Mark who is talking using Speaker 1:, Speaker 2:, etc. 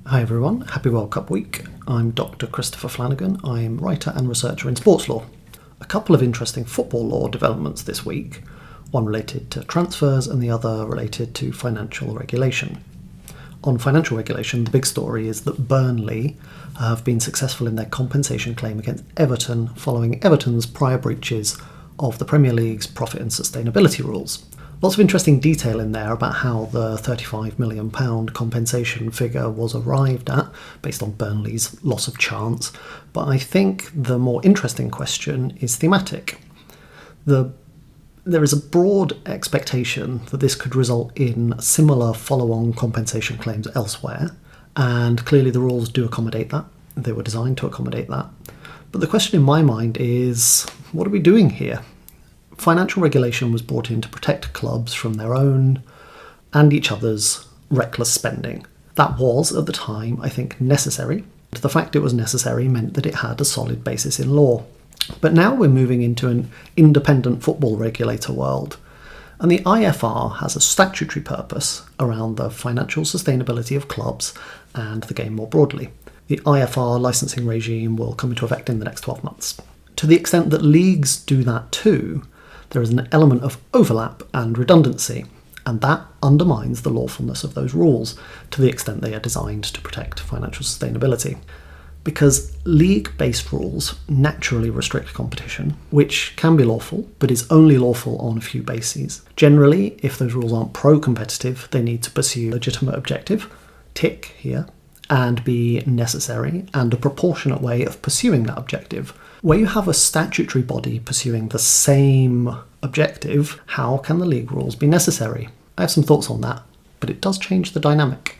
Speaker 1: Hi everyone, happy World Cup week. I'm Dr. Christopher Flanagan. I'm writer and researcher in sports law. A couple of interesting football law developments this week, one related to transfers and the other related to financial regulation. On financial regulation, the big story is that Burnley have been successful in their compensation claim against Everton following Everton's prior breaches of the Premier League's profit and sustainability rules. Lots of interesting detail in there about how the £35 million compensation figure was arrived at based on Burnley's loss of chance, but I think the more interesting question is thematic. There is a broad expectation that this could result in similar follow-on compensation claims elsewhere, and clearly the rules do accommodate that. They were designed to accommodate that. But the question in my mind is, what are we doing here? Financial regulation was brought in to protect clubs from their own and each other's reckless spending. That was, at the time, I think, necessary. The fact it was necessary meant that it had a solid basis in law. But now we're moving into an independent football regulator world, and the IFR has a statutory purpose around the financial sustainability of clubs and the game more broadly. The IFR licensing regime will come into effect in the next 12 months. To the extent that leagues do that too, there is an element of overlap and redundancy, and that undermines the lawfulness of those rules to the extent they are designed to protect financial sustainability. Because league-based rules naturally restrict competition, which can be lawful, but is only lawful on a few bases. Generally, if those rules aren't pro-competitive, they need to pursue a legitimate objective, tick here, and be necessary and a proportionate way of pursuing that objective. Where you have a statutory body pursuing the same objective, how can the league rules be necessary? I have some thoughts on that, but it does change the dynamic.